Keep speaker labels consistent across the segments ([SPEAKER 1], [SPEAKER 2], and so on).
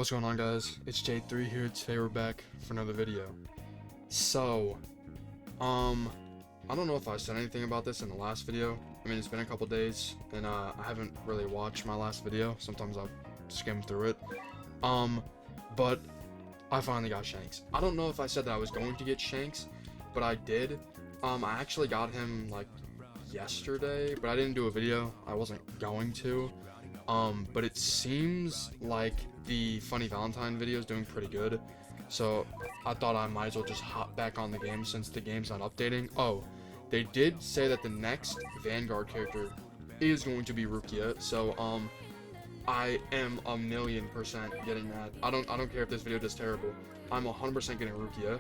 [SPEAKER 1] What's going on, guys? It's J3 here. Today we're back for another video. So, I don't know if I said anything about this in the last video. I mean, it's been a couple days, and I haven't really watched my last video. Sometimes I'll skim through it. But I finally got Shanks. I don't know if I said that I was going to get Shanks, but I did. I actually got him, like, yesterday, but I didn't do a video. I wasn't going to. But it seems like the Funny Valentine video is doing pretty good, so I thought I might as well just hop back on the game since the game's not updating. Oh, they did say that the next Vanguard character is going to be Rukia, so I am 1,000,000% getting that. I don't care if this video does terrible. I'm 100% getting Rukia.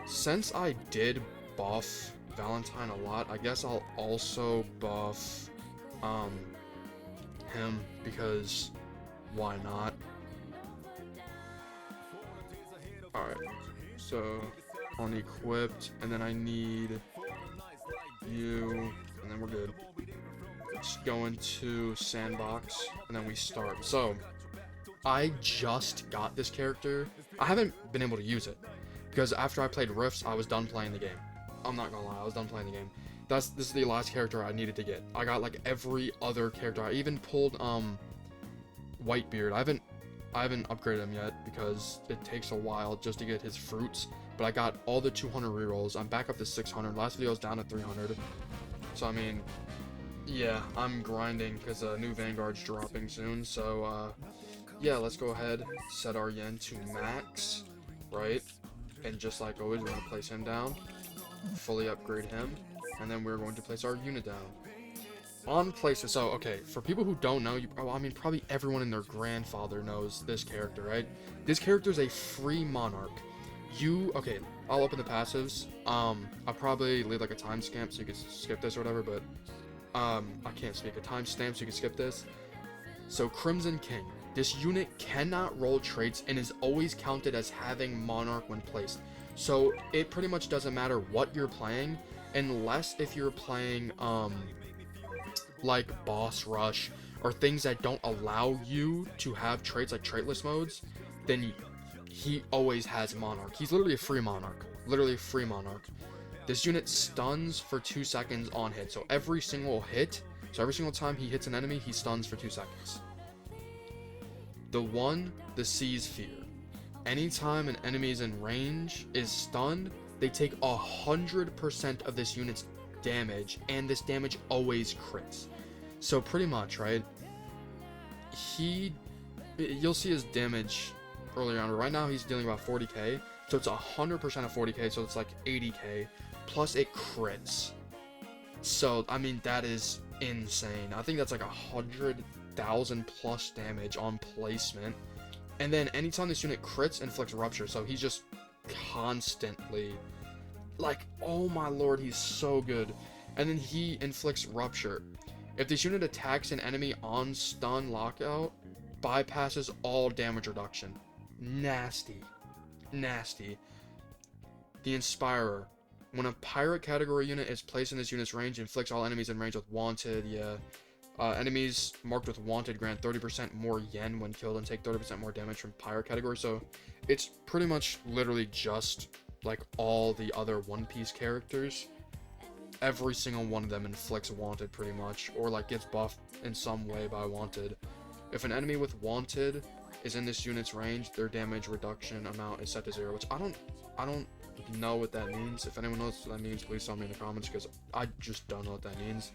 [SPEAKER 1] Since I did buff Valentine a lot, I guess I'll also buff him, because why not? Alright, so on equipped, and then I need you, and then we're good. Just go into sandbox, and then we start. So I just got this character. I haven't been able to use it because after I played Rifts, I was done playing the game. I'm not gonna lie, I was done playing the game. This is the last character I needed to get. I got like every other character. I even pulled Whitebeard. I haven't upgraded him yet because it takes a while just to get his fruits. But I got all the 200 rerolls. I'm back up to 600. Last video was down to 300. So I mean, yeah, I'm grinding because new Vanguard's dropping soon. So yeah, let's go ahead, set our yen to max, right? And just like always, we're gonna place him down, fully upgrade him. And then we're going to place our unit down. On places, so, okay, for people who don't know, I mean, probably everyone and their grandfather knows this character, right? This character is a free monarch. Okay, I'll open the passives. I'll probably leave, like, a timestamp so you can skip this or whatever, but, I can't speak. A timestamp so you can skip this. So, Crimson King. This unit cannot roll traits and is always counted as having monarch when placed. So, it pretty much doesn't matter what you're playing, unless if you're playing like boss rush or things that don't allow you to have traits like traitless modes, then he always has monarch. He's literally a free monarch. Literally a free monarch. This unit stuns for 2 seconds on hit. So every single time he hits an enemy, he stuns for 2 seconds. The Sea's Fear. Anytime an enemy is in range, is stunned, they take 100% of this unit's damage, and this damage always crits. So pretty much, right? You'll see his damage earlier on. Right now he's dealing about 40k, so it's 100% of 40k, so it's like 80k, plus it crits. So, I mean, that is insane. I think that's like 100,000 plus damage on placement. And then anytime this unit crits, inflicts rupture, so he's just constantly, like, oh my lord, he's so good. And then he inflicts rupture. If this unit attacks an enemy on stun lockout, bypasses all damage reduction. Nasty. The Inspirer. When a pirate category unit is placed in this unit's range, inflicts all enemies in range with wanted. Enemies marked with wanted grant 30% more yen when killed and take 30% more damage from pirate category. So it's pretty much literally just like all the other One Piece characters. Every single one of them inflicts wanted pretty much, or like gets buffed in some way by wanted. If an enemy with wanted is in this unit's range, their damage reduction amount is set to 0, which I don't know what that means. If anyone knows what that means, please tell me in the comments, because I just don't know what that means.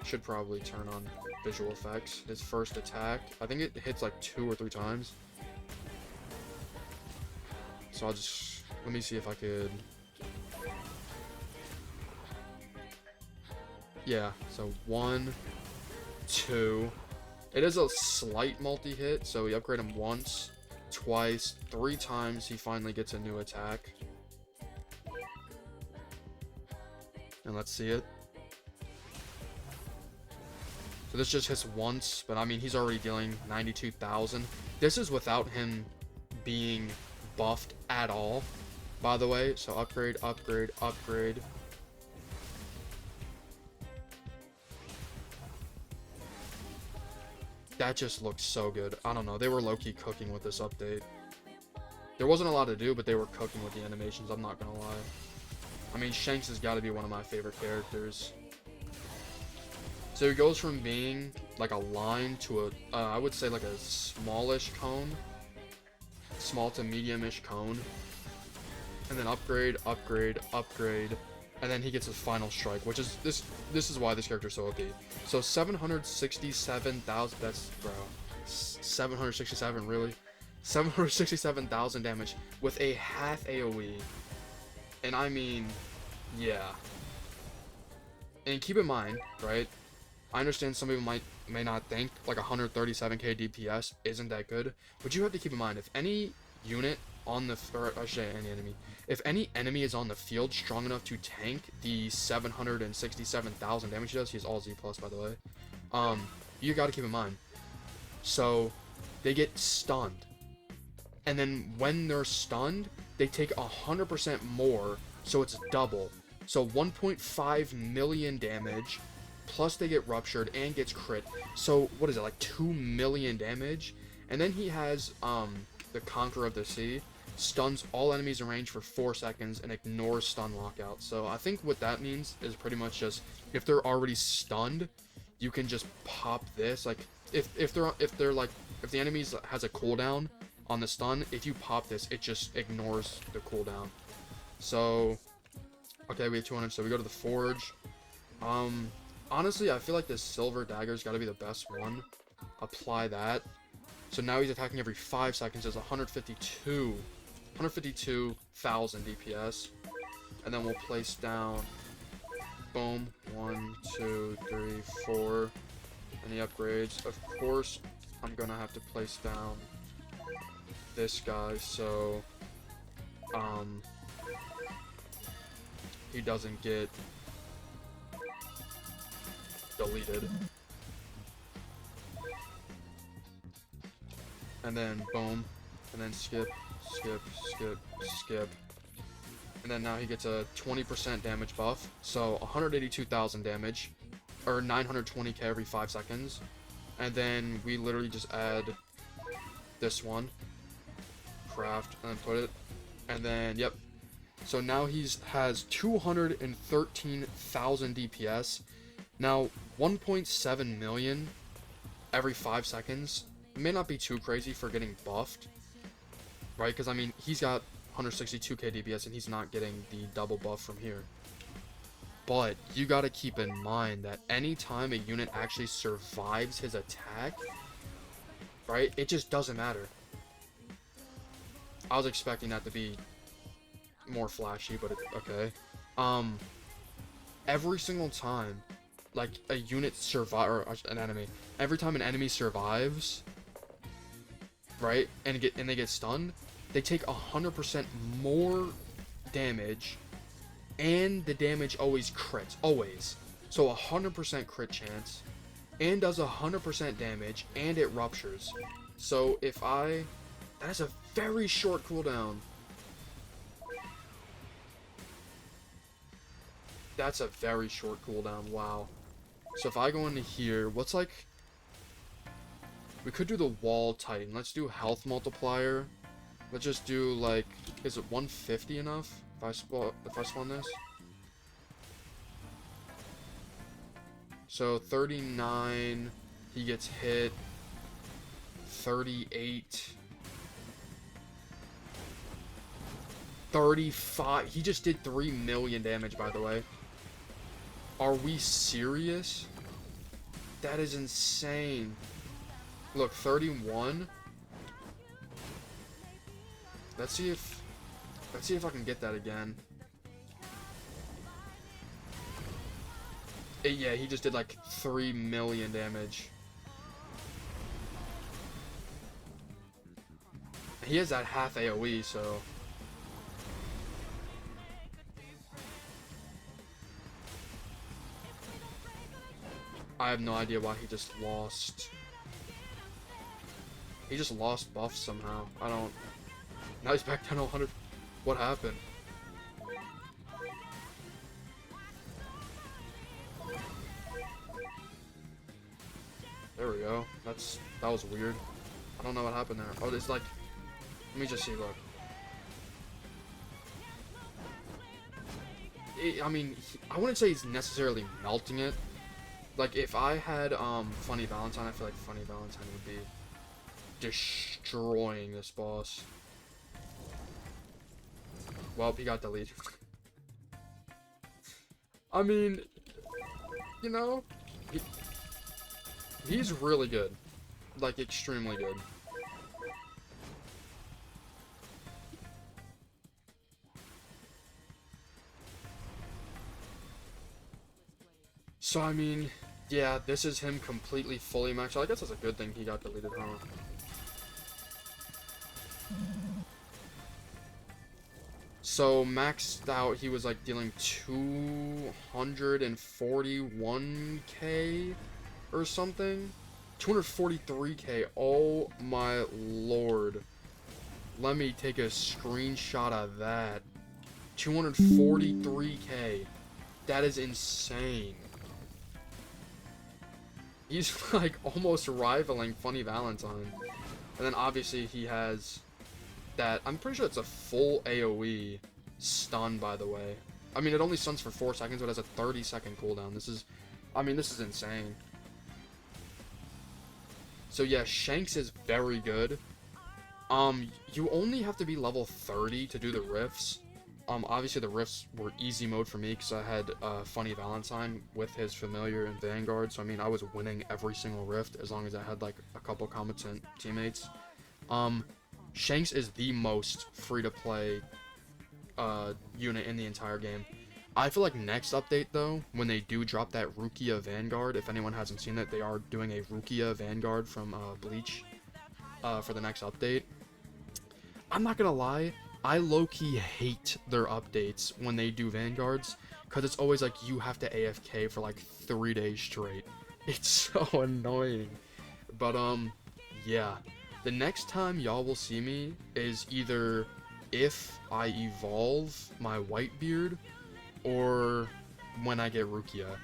[SPEAKER 1] Should probably turn on visual effects. His first attack, I think it hits like 2 or 3 times. So let me see if I could. Yeah, so 1, 2. It is a slight multi-hit, so we upgrade him once, twice, 3 times, he finally gets a new attack. And let's see it. So this just hits once, but I mean, he's already dealing 92,000. This is without him being buffed at all, by the way. So upgrade. that just looked so good. I don't know. They were low-key cooking with this update. There wasn't a lot to do, but they were cooking with the animations. I'm not gonna lie. I mean, Shanks has got to be one of my favorite characters. So he goes from being like a line to a, I would say like a smallish cone. Small to medium-ish cone. And then upgrade, upgrade, upgrade. And then he gets his final strike, which is this is why this character is so OP. So 767,000, that's, bro, 767, really? 767,000 damage with a half AoE. And I mean, yeah. And keep in mind, right? I understand some people may not think like 137k DPS isn't that good, but you have to keep in mind, if any unit on the, or I should say any enemy, if any enemy is on the field strong enough to tank the 767,000 damage he does, he's all Z plus, by the way, you gotta keep in mind. So they get stunned, and then when they're stunned, they take 100% more, so it's double. So 1.5 million damage, plus they get ruptured and gets crit. So what is it, like 2 million damage? And then he has the Conqueror of the Sea, stuns all enemies in range for 4 seconds and ignores stun lockout. So I think what that means is pretty much just, if they're already stunned, you can just pop this. Like if the enemy has a cooldown on the stun, if you pop this, it just ignores the cooldown. So okay, we have 200, so we go to the Forge. Honestly, I feel like this silver dagger's got to be the best one. Apply that. So now he's attacking every 5 seconds. It's 152,000 DPS. And then we'll place down, boom, 1, 2, 3, 4. Any upgrades? Of course, I'm gonna have to place down this guy, so he doesn't get deleted. And then boom, and then skip, skip, skip, skip. And then now he gets a 20% damage buff, so 182,000 damage, or 920k every 5 seconds. And then we literally just add this one, craft, and then put it, and then yep. So now has 213,000 DPS. Now 1.7 million every 5 seconds may not be too crazy for getting buffed, right? Because I mean, he's got 162k DPS and he's not getting the double buff from here. But you got to keep in mind that anytime a unit actually survives his attack, right, it just doesn't matter. I was expecting that to be more flashy, but okay. Every single time, like, a unit or an enemy, every time an enemy survives, right, and they get stunned, they take 100% more damage, and the damage always crits, always. So 100% crit chance, and does 100% damage, and it ruptures. So if that's a very short cooldown. That's a very short cooldown, wow. So if I go into here, what's like, we could do the wall titan. Let's do health multiplier. Let's just do like, is it 150 enough if I spawn this? So 39, he gets hit. 38. 35. He just did 3 million damage, by the way. Are we serious? That is insane. Look, 31. Let's see if I can get that again. Yeah, he just did like 3 million damage. He has that half AoE, so I have no idea why he just lost. He just lost buff somehow. I don't. Now he's back down to 100. What happened? There we go. that was weird. I don't know what happened there. Oh, it's like, let me just see, look. I mean, I wouldn't say he's necessarily melting it. Like, if I had, Funny Valentine, I feel like Funny Valentine would be destroying this boss. Well, he got deleted. I mean, you know, he's really good. Like, extremely good. So, I mean, yeah, this is him completely fully maxed out. I guess that's a good thing he got deleted, huh? So, maxed out, he was, like, dealing 241k or something? 243k, oh my lord. Let me take a screenshot of that. 243k. That is insane. He's like almost rivaling Funny Valentine. And then obviously he has that, I'm pretty sure it's a full AoE stun, by the way. I mean, it only stuns for 4 seconds, but it has a 30-second cooldown. This is, I mean, this is insane. So yeah, Shanks is very good. You only have to be level 30 to do the rifts. Obviously the rifts were easy mode for me because I had Funny Valentine with his familiar and Vanguard. So I mean, I was winning every single rift as long as I had like a couple competent teammates. Shanks is the most free-to-play unit in the entire game. I feel like next update though, when they do drop that Rukia Vanguard, if anyone hasn't seen it, they are doing a Rukia Vanguard from Bleach for the next update. I'm not gonna lie, I low-key hate their updates when they do Vanguards, because it's always like you have to AFK for like 3 days straight. It's so annoying. But yeah. The next time y'all will see me is either if I evolve my Whitebeard or when I get Rukia.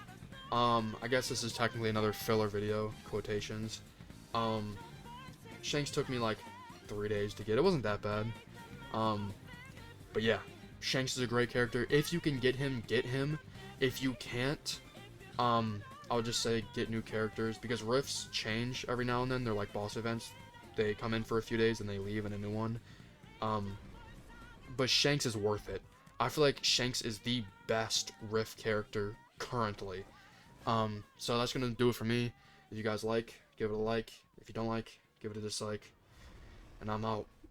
[SPEAKER 1] I guess this is technically another filler video, quotations. Shanks took me like 3 days to get. It wasn't that bad. But yeah, Shanks is a great character. If you can get him, get him. If you can't, I'll just say get new characters, because rifts change every now and then. They're like boss events. They come in for a few days and they leave in a new one. But Shanks is worth it. I feel like Shanks is the best rift character currently. So that's gonna do it for me. If you guys like, give it a like. If you don't like, give it a dislike. And I'm out.